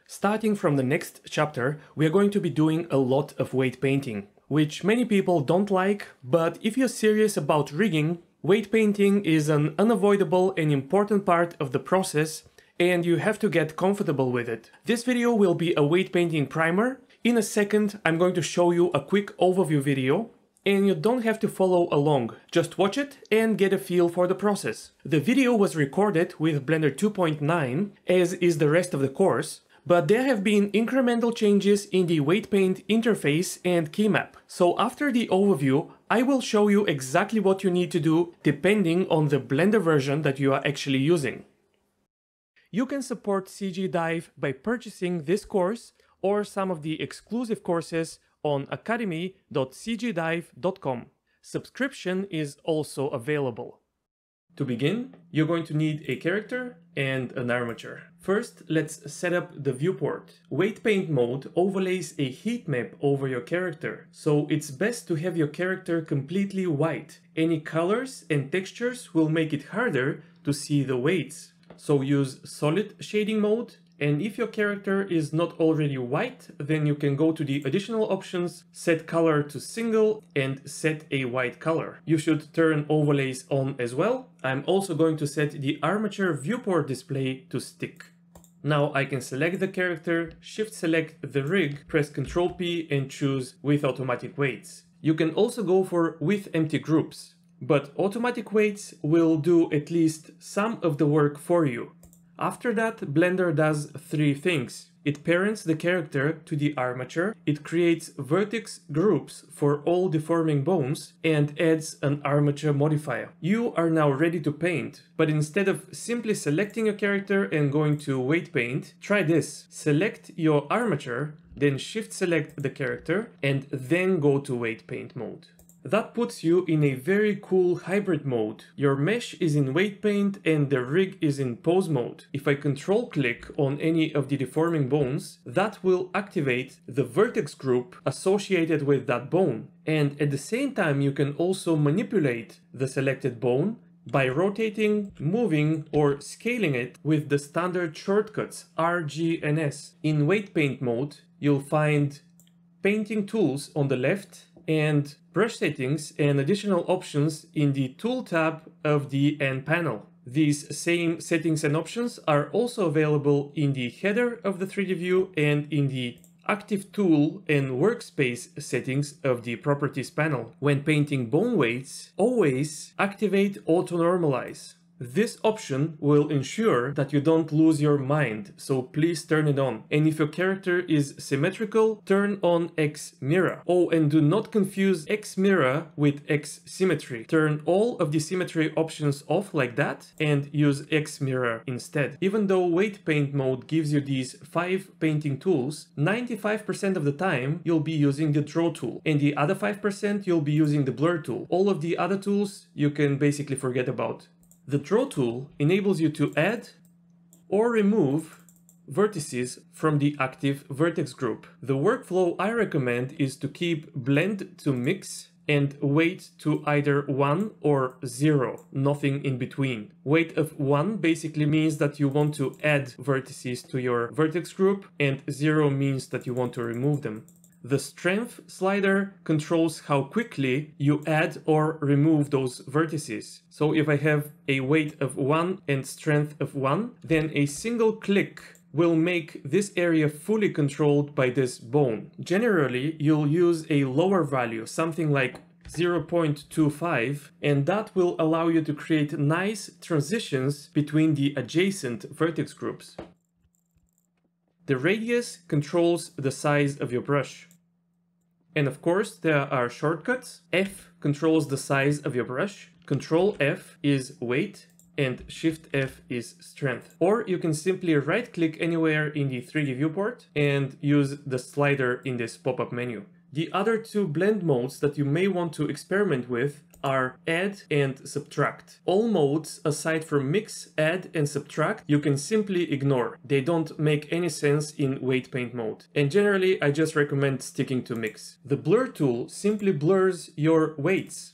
Starting from the next chapter, we are going to be doing a lot of weight painting, which many people don't like, but if you're serious about rigging, weight painting is an unavoidable and important part of the process, and you have to get comfortable with it. This video will be a weight painting primer. In a second, I'm going to show you a quick overview video, and you don't have to follow along. Just watch it and get a feel for the process. The video was recorded with Blender 2.9, as is the rest of the course, but there have been incremental changes in the weight paint interface and Keymap. So after the overview, I will show you exactly what you need to do depending on the Blender version that you are actually using. You can support CGDive by purchasing this course or some of the exclusive courses on academy.cgdive.com. Subscription is also available. To begin, you're going to need a character and an armature. First, let's set up the viewport. Weight paint mode overlays a heat map over your character, so it's best to have your character completely white. Any colors and textures will make it harder to see the weights. So use solid shading mode. And if your character is not already white, then you can go to the additional options, set color to single and set a white color. You should turn overlays on as well. I'm also going to set the armature viewport display to stick. Now I can select the character, shift select the rig, press Ctrl P and choose with automatic weights. You can also go for with empty groups, but automatic weights will do at least some of the work for you. After that, Blender does three things. It parents the character to the armature, it creates vertex groups for all deforming bones, and adds an armature modifier. You are now ready to paint, but instead of simply selecting your character and going to weight paint, try this. Select your armature, then shift select the character, and then go to weight paint mode. That puts you in a very cool hybrid mode. Your mesh is in weight paint and the rig is in pose mode. If I control click on any of the deforming bones, that will activate the vertex group associated with that bone. And at the same time, you can also manipulate the selected bone by rotating, moving, or scaling it with the standard shortcuts R, G, and S. In weight paint mode, you'll find painting tools on the left and brush settings and additional options in the Tool tab of the N panel. These same settings and options are also available in the header of the 3D view and in the Active Tool and Workspace settings of the Properties panel. When painting bone weights, always activate Auto Normalize. This option will ensure that you don't lose your mind, so please turn it on. And if your character is symmetrical, turn on X Mirror. Oh, and do not confuse X Mirror with X Symmetry. Turn all of the symmetry options off like that and use X Mirror instead. Even though weight paint mode gives you these 5 painting tools, 95% of the time you'll be using the draw tool, and the other 5% you'll be using the blur tool. All of the other tools you can basically forget about. The Draw tool enables you to add or remove vertices from the active vertex group. The workflow I recommend is to keep blend to mix and weight to either 1 or 0, nothing in between. Weight of 1 basically means that you want to add vertices to your vertex group, and 0 means that you want to remove them. The strength slider controls how quickly you add or remove those vertices. So if I have a weight of 1 and strength of 1, then a single click will make this area fully controlled by this bone. Generally, you'll use a lower value, something like 0.25, and that will allow you to create nice transitions between the adjacent vertex groups. The radius controls the size of your brush. And of course, there are shortcuts. F controls the size of your brush. Control F is weight, and Shift F is strength. Or you can simply right click anywhere in the 3D viewport and use the slider in this pop-up menu. The other two blend modes that you may want to experiment with are add and subtract. All modes aside from mix, add and subtract you can simply ignore. They don't make any sense in weight paint mode. And generally I just recommend sticking to mix. The blur tool simply blurs your weights.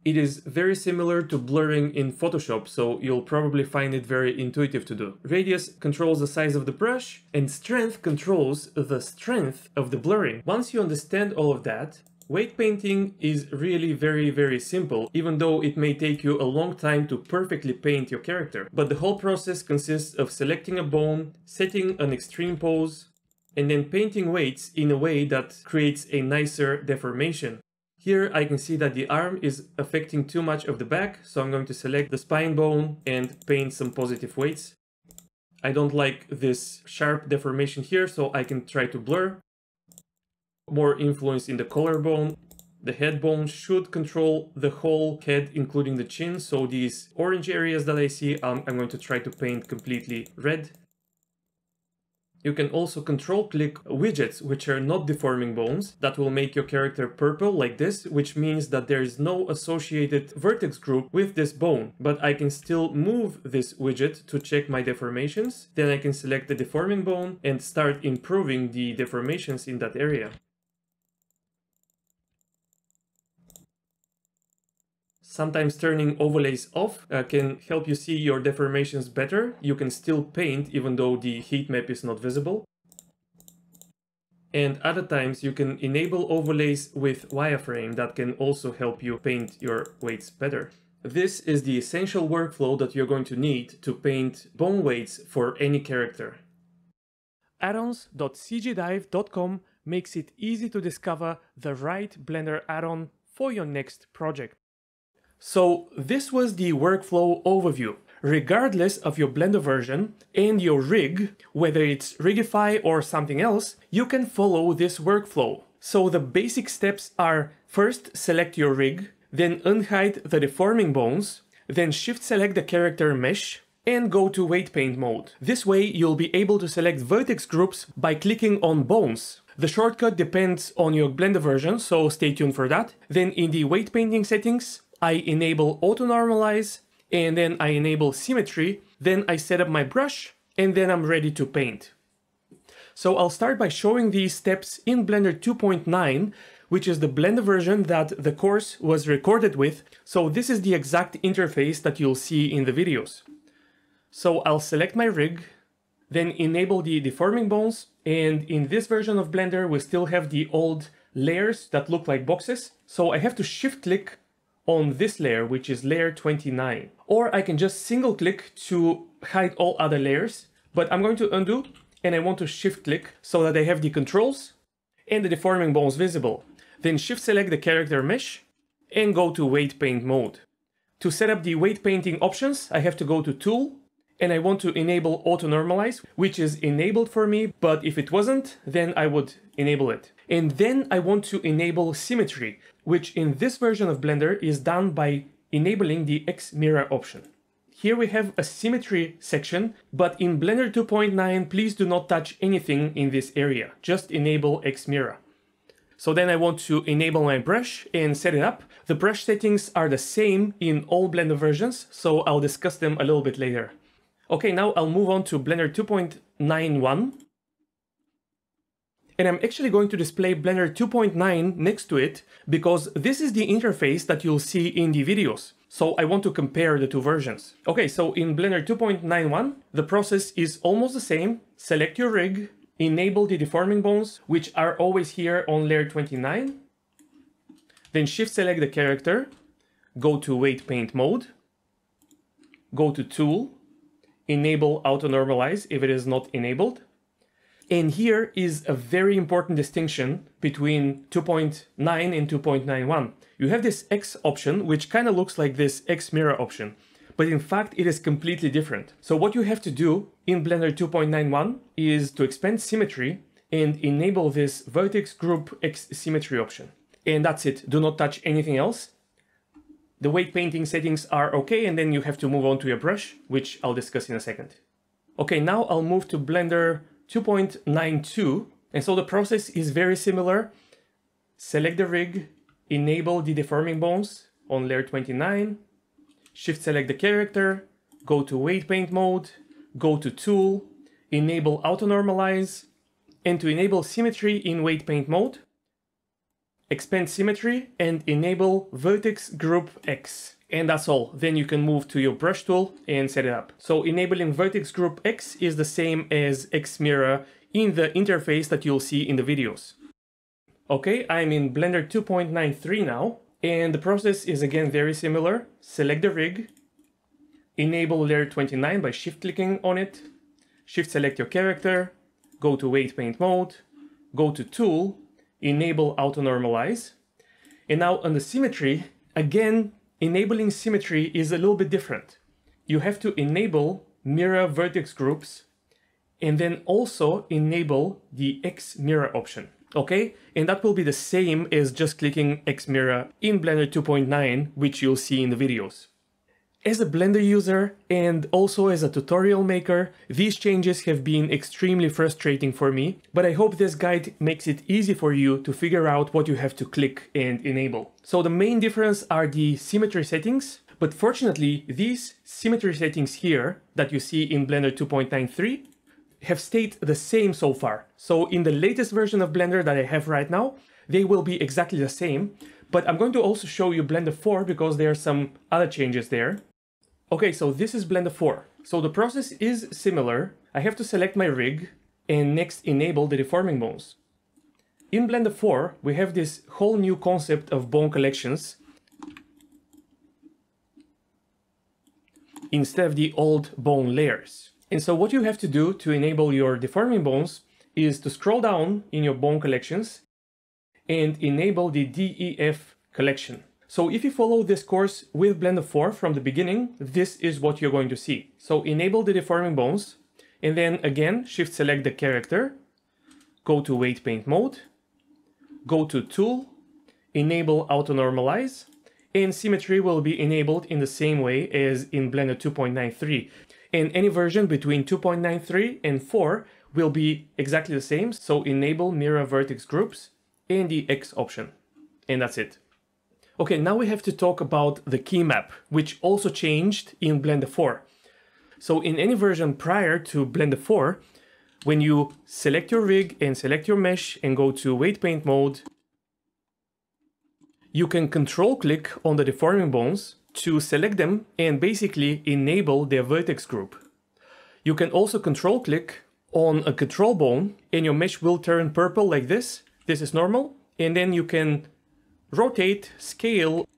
It is very similar to blurring in Photoshop, so you'll probably find it very intuitive to do. Radius controls the size of the brush, and strength controls the strength of the blurring. Once you understand all of that, weight painting is really very simple, even though it may take you a long time to perfectly paint your character. But the whole process consists of selecting a bone, setting an extreme pose, and then painting weights in a way that creates a nicer deformation. Here I can see that the arm is affecting too much of the back, so I'm going to select the spine bone and paint some positive weights. I don't like this sharp deformation here, so I can try to blur. More influence in the collarbone. The head bone should control the whole head, including the chin, so these orange areas that I see, I'm going to try to paint completely red. You can also control click widgets, which are not deforming bones, that will make your character purple like this, which means that there is no associated vertex group with this bone. But I can still move this widget to check my deformations. Then I can select the deforming bone and start improving the deformations in that area. Sometimes turning overlays off can help you see your deformations better. You can still paint even though the heat map is not visible. And other times you can enable overlays with wireframe that can also help you paint your weights better. This is the essential workflow that you're going to need to paint bone weights for any character. Addons.cgdive.com makes it easy to discover the right Blender add-on for your next project. So this was the workflow overview. Regardless of your Blender version and your rig, whether it's Rigify or something else, you can follow this workflow. So the basic steps are: first select your rig, then unhide the deforming bones, then shift select the character mesh, and go to weight paint mode. This way you'll be able to select vertex groups by clicking on bones. The shortcut depends on your Blender version, so stay tuned for that. Then in the weight painting settings, I enable auto normalize, and then I enable symmetry, then I set up my brush, and then I'm ready to paint. So I'll start by showing these steps in Blender 2.9, which is the Blender version that the course was recorded with. So this is the exact interface that you'll see in the videos. So I'll select my rig, then enable the deforming bones, and in this version of Blender we still have the old layers that look like boxes. So I have to shift click on this layer, which is layer 29. Or I can just single click to hide all other layers, but I'm going to undo, and I want to shift click so that I have the controls and the deforming bones visible. Then shift select the character mesh and go to weight paint mode. To set up the weight painting options, I have to go to tool, and I want to enable auto normalize, which is enabled for me, but if it wasn't, then I would enable it. And then I want to enable symmetry, which in this version of Blender is done by enabling the X mirror option. Here we have a symmetry section, but in Blender 2.9, please do not touch anything in this area, just enable X mirror. So then I want to enable my brush and set it up. The brush settings are the same in all Blender versions, so I'll discuss them a little bit later. Okay, now I'll move on to Blender 2.91. And I'm actually going to display Blender 2.9 next to it because this is the interface that you'll see in the videos. So I want to compare the two versions. Okay, so in Blender 2.91, the process is almost the same. Select your rig, enable the deforming bones, which are always here on layer 29. Then shift select the character, go to weight paint mode, go to tool, enable auto normalize if it is not enabled. And here is a very important distinction between 2.9 and 2.91. You have this X option, which kind of looks like this X mirror option, but in fact it is completely different. So what you have to do in Blender 2.91 is to expand symmetry and enable this vertex group X symmetry option. And that's it. Do not touch anything else. The weight painting settings are okay, and then you have to move on to your brush, which I'll discuss in a second. Okay, now I'll move to Blender 2.92, and so the process is very similar. Select the rig, enable the deforming bones on layer 29, shift select the character, go to weight paint mode, go to tool, enable auto normalize, and to enable symmetry in weight paint mode. expand symmetry, and enable vertex group X. And that's all. Then you can move to your brush tool and set it up. So enabling vertex group X is the same as X mirror in the interface that you'll see in the videos. Okay, I'm in Blender 2.93 now, and the process is again very similar. Select the rig, enable layer 29 by shift-clicking on it, shift-select your character, go to weight paint mode, go to tool, enable auto-normalize, and now on the symmetry, again, enabling symmetry is a little bit different. You have to enable mirror vertex groups and then also enable the X mirror option. Okay, and that will be the same as just clicking X mirror in Blender 2.9, which you'll see in the videos. As a Blender user and also as a tutorial maker, these changes have been extremely frustrating for me, but I hope this guide makes it easy for you to figure out what you have to click and enable. So the main difference are the symmetry settings, but fortunately these symmetry settings here that you see in Blender 2.93 have stayed the same so far. So in the latest version of Blender that I have right now, they will be exactly the same, but I'm going to also show you Blender 4 because there are some other changes there. Okay, so this is Blender 4. So the process is similar. I have to select my rig and next enable the deforming bones. In Blender 4, we have this whole new concept of bone collections instead of the old bone layers. And so what you have to do to enable your deforming bones is to scroll down in your bone collections and enable the DEF collection. So if you follow this course with Blender 4 from the beginning, this is what you're going to see. So enable the deforming bones, and then again, shift select the character, go to weight paint mode, go to tool, enable auto normalize, and symmetry will be enabled in the same way as in Blender 2.93. And any version between 2.93 and 4 will be exactly the same. So enable mirror vertex groups and the X option. And that's it. Okay, now we have to talk about the Keymap, which also changed in Blender 4. So in any version prior to Blender 4, when you select your rig and select your mesh and go to weight paint mode, you can control click on the deforming bones to select them and basically enable their vertex group. You can also control click on a control bone and your mesh will turn purple like this. This is normal. And then you can rotate, scale,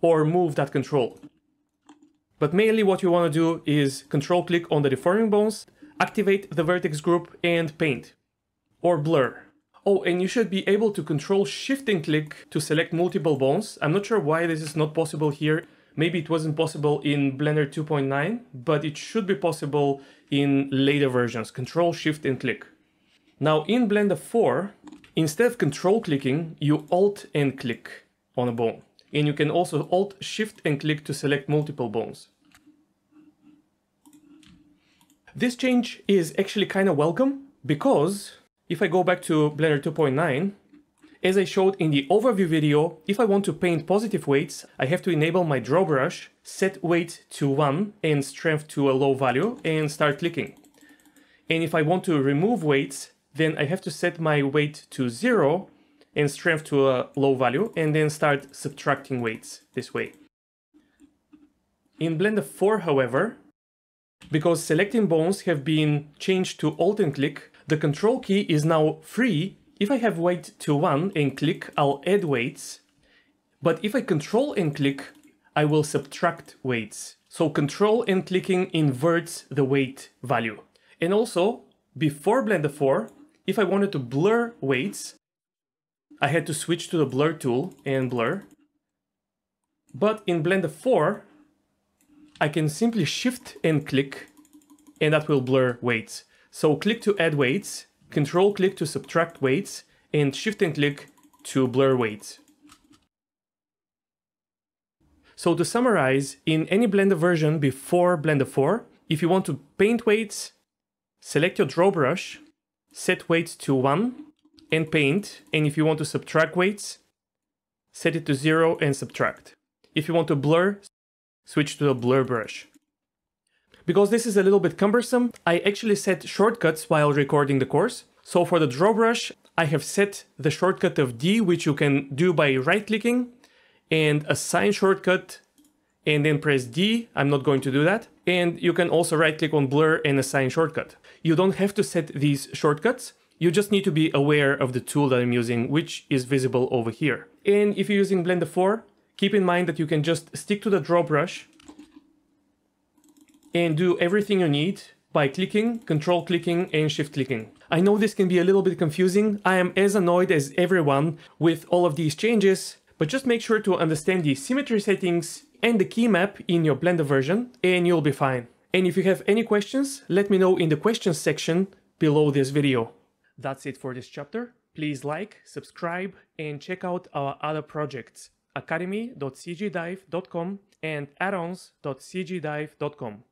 or move that control. But mainly what you want to do is control click on the deforming bones, activate the vertex group and paint or blur. Oh, and you should be able to control shift and click to select multiple bones. I'm not sure why this is not possible here. Maybe it wasn't possible in Blender 2.9, but it should be possible in later versions. Control shift and click. Now in Blender 4, instead of control clicking, you alt and click on a bone. And you can also alt shift and click to select multiple bones. This change is actually kind of welcome because if I go back to Blender 2.9, as I showed in the overview video, if I want to paint positive weights, I have to enable my draw brush, set weight to 1 and strength to a low value and start clicking. And if I want to remove weights, then I have to set my weight to 0 and strength to a low value and then start subtracting weights this way. In Blender 4, however, because selecting bones have been changed to alt and click, the control key is now free. If I have weight to 1 and click, I'll add weights. But if I control and click, I will subtract weights. So control and clicking inverts the weight value. And also, before Blender 4, if I wanted to blur weights, I had to switch to the blur tool and blur. But in Blender 4, I can simply shift and click, and that will blur weights. So click to add weights, control click to subtract weights, and shift and click to blur weights. So to summarize, in any Blender version before Blender 4, if you want to paint weights, select your draw brush, set weights to 1 and paint. And if you want to subtract weights, set it to 0 and subtract. If you want to blur, switch to the blur brush. Because this is a little bit cumbersome, I actually set shortcuts while recording the course. So for the draw brush, I have set the shortcut of D, which you can do by right-clicking, and assign shortcut, and then press D. I'm not going to do that. And you can also right-click on blur and assign shortcut. You don't have to set these shortcuts. You just need to be aware of the tool that I'm using, which is visible over here. And if you're using Blender 4, keep in mind that you can just stick to the draw brush and do everything you need by clicking, control clicking, and shift clicking. I know this can be a little bit confusing. I am as annoyed as everyone with all of these changes, but just make sure to understand the symmetry settings and the Keymap in your Blender version, and you'll be fine. And if you have any questions, let me know in the questions section below this video. That's it for this chapter. Please like, subscribe, and check out our other projects, academy.cgdive.com and addons.cgdive.com.